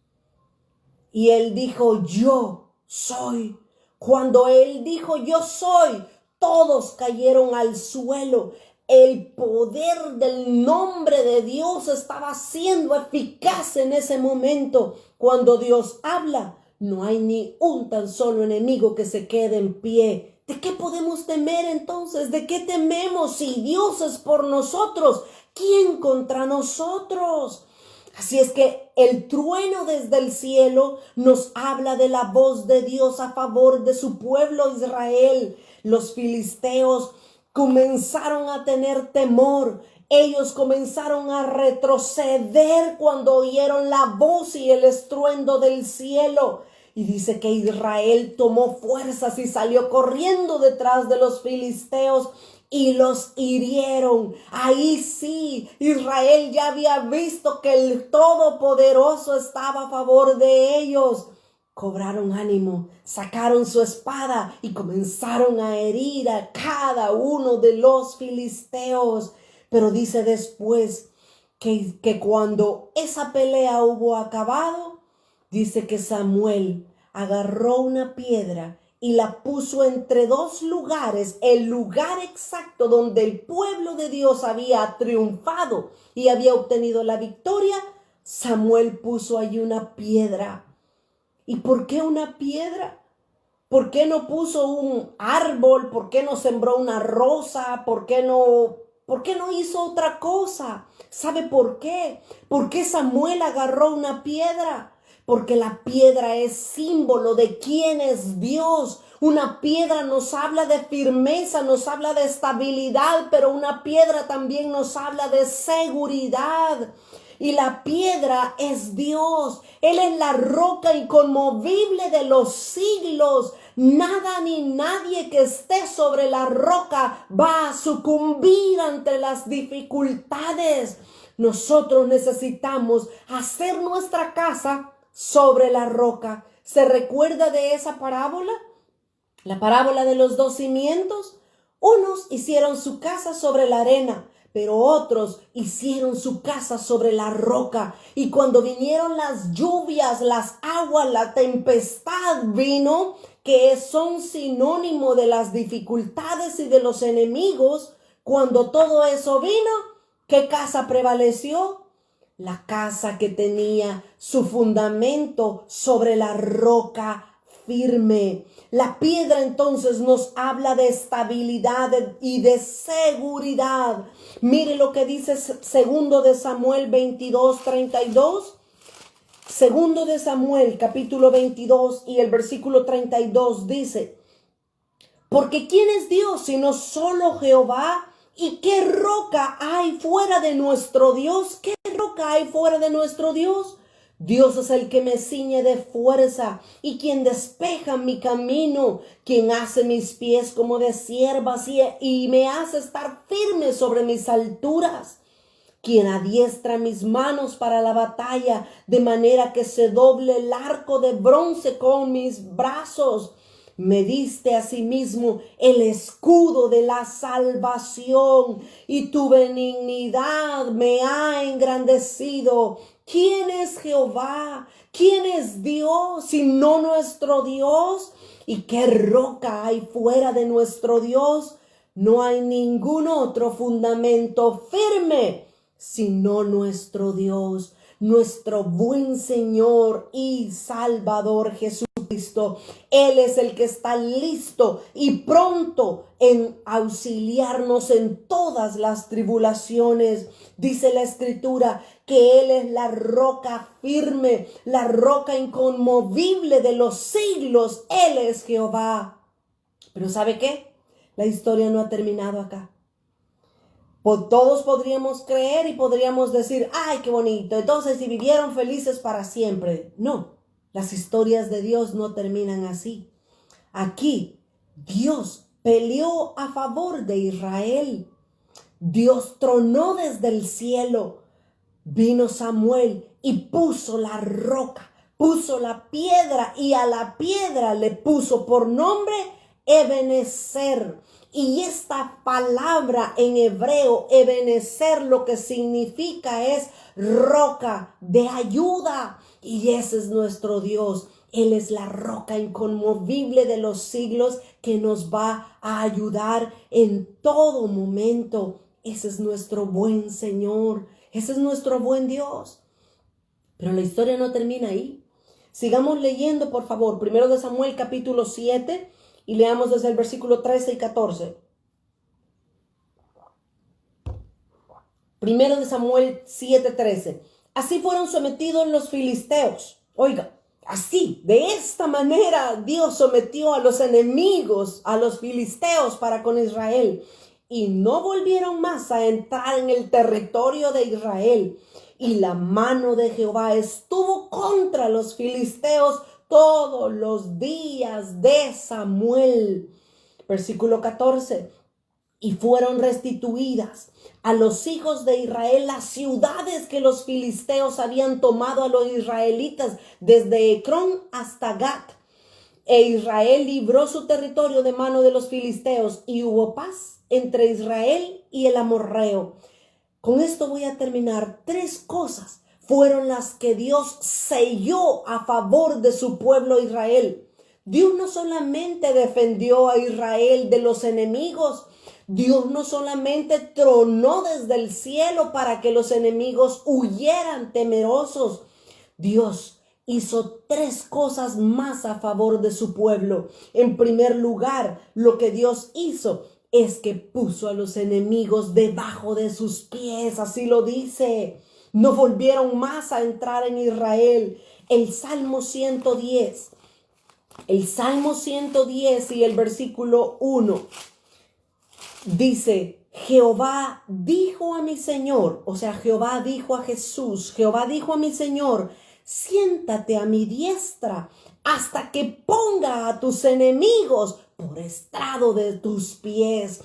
Y él dijo, yo soy. Cuando él dijo, yo soy, todos cayeron al suelo. El poder del nombre de Dios estaba siendo eficaz en ese momento. Cuando Dios habla, no hay ni un tan solo enemigo que se quede en pie. ¿De qué podemos temer entonces? ¿De qué tememos? Si Dios es por nosotros, ¿quién contra nosotros? Así es que el trueno desde el cielo nos habla de la voz de Dios a favor de su pueblo Israel. Los filisteos comenzaron a tener temor. Ellos comenzaron a retroceder cuando oyeron la voz y el estruendo del cielo. Y dice que Israel tomó fuerzas y salió corriendo detrás de los filisteos y los hirieron. Ahí sí, Israel ya había visto que el Todopoderoso estaba a favor de ellos. Cobraron ánimo, sacaron su espada y comenzaron a herir a cada uno de los filisteos. Pero dice después que cuando esa pelea hubo acabado, dice que Samuel agarró una piedra y la puso entre dos lugares, el lugar exacto donde el pueblo de Dios había triunfado y había obtenido la victoria. Samuel puso allí una piedra. ¿Y por qué una piedra? ¿Por qué no puso un árbol? ¿Por qué no sembró una rosa? ¿Por qué no hizo otra cosa? ¿Sabe por qué? ¿Por qué Samuel agarró una piedra? Porque la piedra es símbolo de quién es Dios. Una piedra nos habla de firmeza, nos habla de estabilidad, pero una piedra también nos habla de seguridad. Y la piedra es Dios. Él es la roca inconmovible de los siglos. Nada ni nadie que esté sobre la roca va a sucumbir ante las dificultades. Nosotros necesitamos hacer nuestra casa sobre la roca. ¿Se recuerda de esa parábola? La parábola de los dos cimientos. Unos hicieron su casa sobre la arena, pero otros hicieron su casa sobre la roca. Y cuando vinieron las lluvias, las aguas, la tempestad vino, que son sinónimo de las dificultades y de los enemigos, cuando todo eso vino, ¿qué casa prevaleció? La casa que tenía su fundamento sobre la roca firme. La piedra entonces nos habla de estabilidad y de seguridad. Mire lo que dice segundo de Samuel 22:32. Segundo de Samuel capítulo 22 y el versículo 32 dice: porque ¿quién es Dios sino solo Jehová? ¿Y qué roca hay fuera de nuestro Dios? ¿Qué roca hay fuera de nuestro Dios? Dios es el que me ciñe de fuerza y quien despeja mi camino, quien hace mis pies como de ciervas y me hace estar firme sobre mis alturas, quien adiestra mis manos para la batalla, de manera que se doble el arco de bronce con mis brazos. Me diste asimismo el escudo de la salvación y tu benignidad me ha engrandecido. ¿Quién es Jehová? ¿Quién es Dios sino nuestro Dios? ¿Y qué roca hay fuera de nuestro Dios? No hay ningún otro fundamento firme sino nuestro Dios, nuestro buen Señor y Salvador Jesucristo. Él es el que está listo y pronto en auxiliarnos en todas las tribulaciones. Dice la Escritura que Él es la roca firme, la roca inconmovible de los siglos. Él es Jehová. Pero ¿sabe qué? La historia no ha terminado acá. Todos podríamos creer y podríamos decir, ¡ay, qué bonito! Entonces, si vivieron felices para siempre. No, las historias de Dios no terminan así. Aquí, Dios peleó a favor de Israel. Dios tronó desde el cielo. Vino Samuel y puso la roca, puso la piedra y a la piedra le puso por nombre Ebenezer. Y esta palabra en hebreo, Ebenezer, lo que significa es roca de ayuda. Y ese es nuestro Dios. Él es la roca inconmovible de los siglos que nos va a ayudar en todo momento. Ese es nuestro buen Señor. Ese es nuestro buen Dios. Pero la historia no termina ahí. Sigamos leyendo, por favor. Primero de Samuel capítulo 7 y leamos desde el versículo 13 y 14. Primero de Samuel 7:13. Así fueron sometidos los filisteos. Oiga, así, de esta manera Dios sometió a los enemigos, a los filisteos para con Israel. Y no volvieron más a entrar en el territorio de Israel. Y la mano de Jehová estuvo contra los filisteos todos los días de Samuel. Versículo 14. Y fueron restituidas a los hijos de Israel las ciudades que los filisteos habían tomado a los israelitas desde Ecrón hasta Gat. E Israel libró su territorio de mano de los filisteos y hubo paz entre Israel y el amorreo. Con esto voy a terminar. 3 cosas fueron las que Dios selló a favor de su pueblo Israel. Dios no solamente defendió a Israel de los enemigos, Dios no solamente tronó desde el cielo para que los enemigos huyeran temerosos. Dios hizo 3 cosas más a favor de su pueblo. En primer lugar, lo que Dios hizo es que puso a los enemigos debajo de sus pies. Así lo dice. No volvieron más a entrar en Israel. El Salmo 110. El Salmo 110 y el versículo 1 dice: Jehová dijo a mi Señor, o sea, Jehová dijo a Jesús, Jehová dijo a mi Señor: siéntate a mi diestra hasta que ponga a tus enemigos por estrado de tus pies.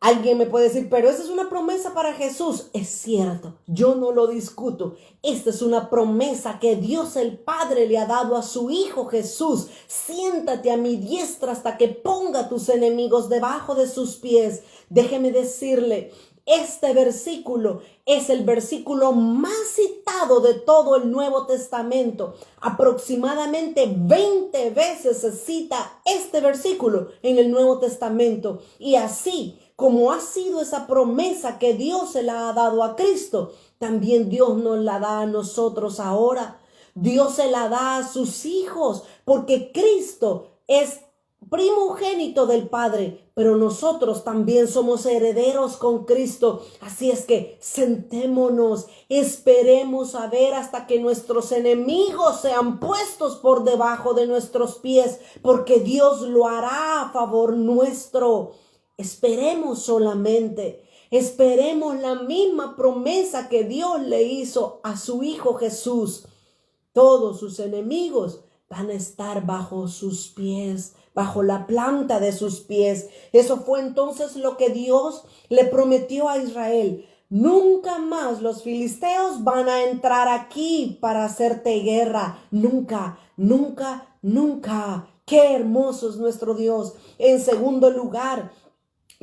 Alguien me puede decir, pero esa es una promesa para Jesús. Es cierto, yo no lo discuto. Esta es una promesa que Dios el Padre le ha dado a su Hijo Jesús. Siéntate a mi diestra hasta que ponga a tus enemigos debajo de sus pies. Déjeme decirle, este versículo es el versículo más citado de todo el Nuevo Testamento. Aproximadamente 20 veces se cita este versículo en el Nuevo Testamento. Y así como ha sido esa promesa que Dios se la ha dado a Cristo, también Dios nos la da a nosotros ahora. Dios se la da a sus hijos, porque Cristo es primogénito del Padre, pero nosotros también somos herederos con Cristo. Así es que sentémonos, esperemos a ver hasta que nuestros enemigos sean puestos por debajo de nuestros pies, porque Dios lo hará a favor nuestro. Esperemos solamente, esperemos la misma promesa que Dios le hizo a su Hijo Jesús. Todos sus enemigos van a estar bajo sus pies, bajo la planta de sus pies. Eso fue entonces lo que Dios le prometió a Israel. Nunca más los filisteos van a entrar aquí para hacerte guerra. Nunca, nunca, nunca. Qué hermoso es nuestro Dios. En segundo lugar,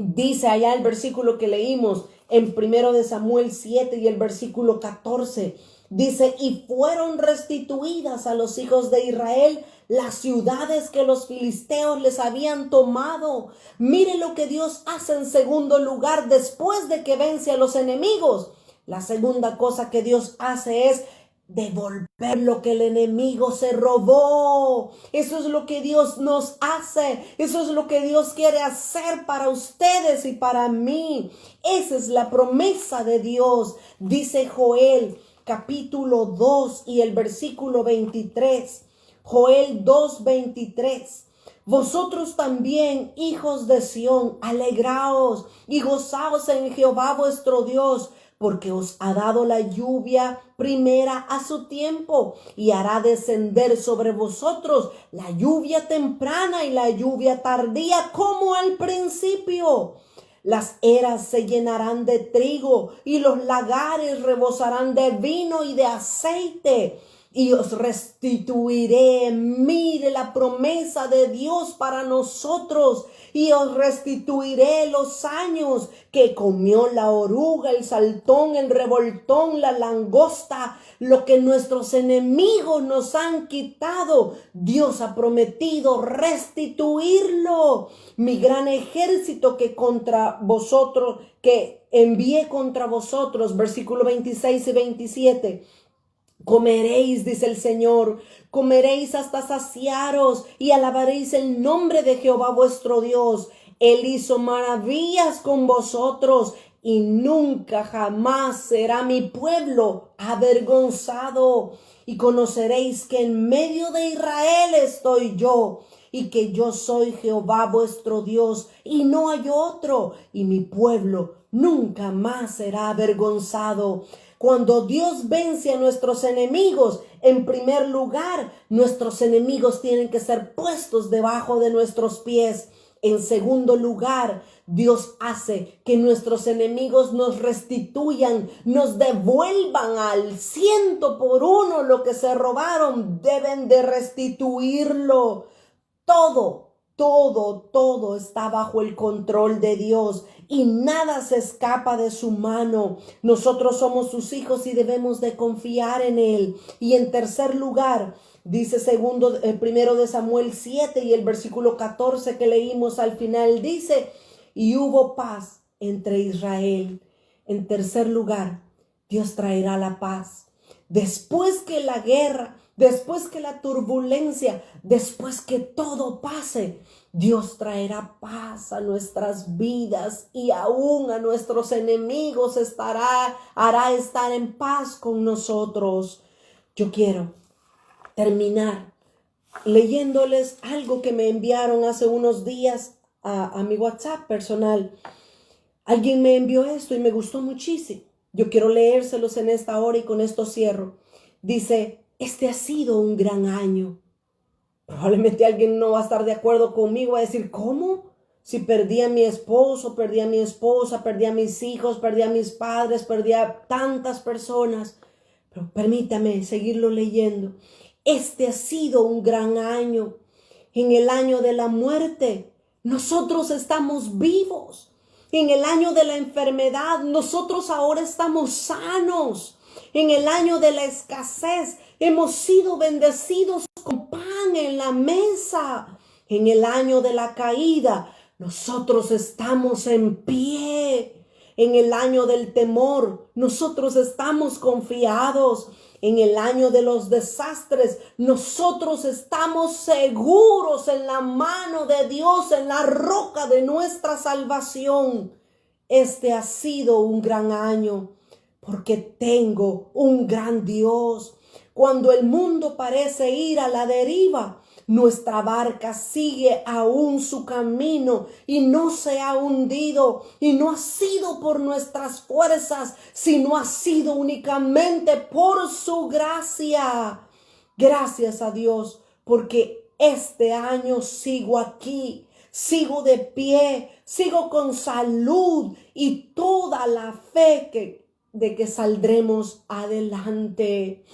dice allá el versículo que leímos en 1 Samuel 7 y el versículo 14. Dice: y fueron restituidas a los hijos de Israel las ciudades que los filisteos les habían tomado. Mire lo que Dios hace en segundo lugar después de que vence a los enemigos. La segunda cosa que Dios hace es devolver lo que el enemigo se robó. Eso es lo que Dios nos hace. Eso es lo que Dios quiere hacer para ustedes y para mí. Esa es la promesa de Dios. Dice Joel capítulo 2 y el versículo 23. Joel 2:23. Vosotros también, hijos de Sión, alegraos y gozaos en Jehová vuestro Dios, porque os ha dado la lluvia primera a su tiempo, y hará descender sobre vosotros la lluvia temprana y la lluvia tardía como al principio. Las eras se llenarán de trigo y los lagares rebosarán de vino y de aceite. Y os restituiré. Mire la promesa de Dios para nosotros. Y os restituiré los años que comió la oruga, el saltón, el revoltón, la langosta, lo que nuestros enemigos nos han quitado. Dios ha prometido restituirlo. Mi gran ejército que envié contra vosotros, versículo 26 y 27. Comeréis, dice el Señor, comeréis hasta saciaros y alabaréis el nombre de Jehová vuestro Dios. Él hizo maravillas con vosotros. y nunca jamás será mi pueblo avergonzado. Y conoceréis que en medio de Israel estoy yo, y que yo soy Jehová vuestro Dios, y no hay otro, y mi pueblo nunca más será avergonzado. Cuando Dios vence a nuestros enemigos, en primer lugar, nuestros enemigos tienen que ser puestos debajo de nuestros pies. En segundo lugar, Dios hace que nuestros enemigos nos restituyan, nos devuelvan al 100% lo que se robaron. Deben de restituirlo. Todo está bajo el control de Dios y nada se escapa de su mano. Nosotros somos sus hijos y debemos de confiar en Él. Y en tercer lugar, dice primero de Samuel 7 y el versículo 14 que leímos al final, dice, y hubo paz entre Israel. En tercer lugar, Dios traerá la paz. Después que la guerra, después que la turbulencia, después que todo pase, Dios traerá paz a nuestras vidas y aún a nuestros enemigos hará estar en paz con nosotros. Yo quiero terminar leyéndoles algo que me enviaron hace unos días a mi WhatsApp personal. Alguien me envió esto y me gustó muchísimo. Yo quiero leérselos en esta hora y con esto cierro. Dice, este ha sido un gran año. Probablemente alguien no va a estar de acuerdo conmigo, va a decir, ¿cómo? Si perdí a mi esposo, perdí a mi esposa, perdí a mis hijos, perdí a mis padres, perdí a tantas personas. Pero permítame seguirlo leyendo. Este ha sido un gran año. En el año de la muerte, nosotros estamos vivos. En el año de la enfermedad, nosotros ahora estamos sanos. En el año de la escasez, hemos sido bendecidos con pan en la mesa. En el año de la caída, nosotros estamos en pie. En el año del temor, nosotros estamos confiados. En el año de los desastres, nosotros estamos seguros en la mano de Dios, en la roca de nuestra salvación. Este ha sido un gran año porque tengo un gran Dios. Cuando el mundo parece ir a la deriva, nuestra barca sigue aún su camino y no se ha hundido, y no ha sido por nuestras fuerzas, sino ha sido únicamente por su gracia. Gracias a Dios, porque este año sigo aquí, sigo de pie, sigo con salud y toda la fe de que saldremos adelante.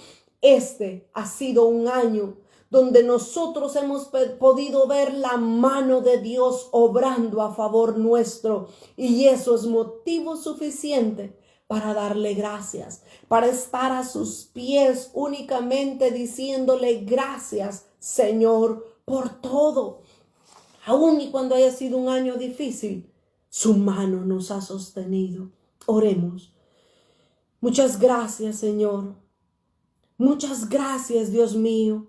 Este ha sido un año donde nosotros hemos podido ver la mano de Dios obrando a favor nuestro, y eso es motivo suficiente para darle gracias, para estar a sus pies únicamente diciéndole gracias, Señor, por todo. Aún y cuando haya sido un año difícil, su mano nos ha sostenido. Oremos. Muchas gracias, Señor. Muchas gracias, Dios mío.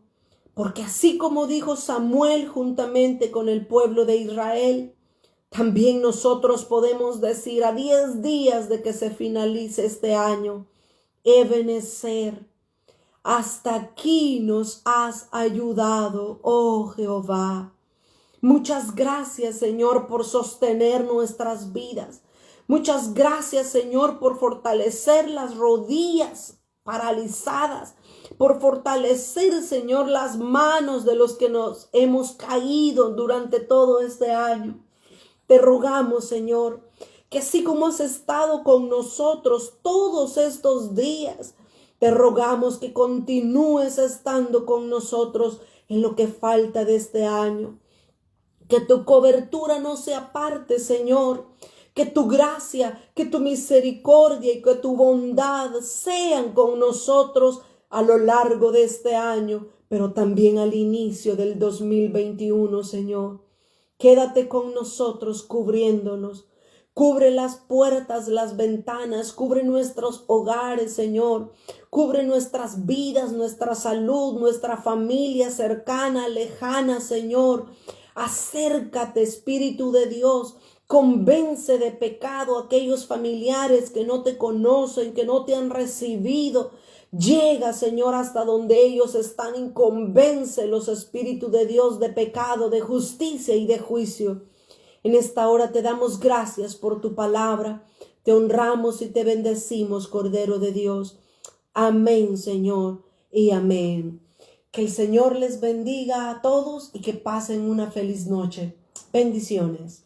Porque así como dijo Samuel juntamente con el pueblo de Israel, también nosotros podemos decir a 10 días de que se finalice este año, Ebenezer, hasta aquí nos has ayudado, oh Jehová. Muchas gracias, Señor, por sostener nuestras vidas. Muchas gracias, Señor, por fortalecer las rodillas paralizadas, por fortalecer, Señor, las manos de los que nos hemos caído durante todo este año. Te rogamos, Señor, que así como has estado con nosotros todos estos días, te rogamos que continúes estando con nosotros en lo que falta de este año. Que tu cobertura no se aparte, Señor. Que tu gracia, que tu misericordia y que tu bondad sean con nosotros a lo largo de este año, pero también al inicio del 2021, Señor. Quédate con nosotros cubriéndonos. Cubre las puertas, las ventanas, cubre nuestros hogares, Señor. Cubre nuestras vidas, nuestra salud, nuestra familia cercana, lejana, Señor. Acércate, Espíritu de Dios. Convence de pecado a aquellos familiares que no te conocen, que no te han recibido. Llega, Señor, hasta donde ellos están y convence los espíritus de Dios de pecado, de justicia y de juicio. En esta hora te damos gracias por tu palabra. Te honramos y te bendecimos, Cordero de Dios. Amén, Señor, y amén. Que el Señor les bendiga a todos y que pasen una feliz noche. Bendiciones.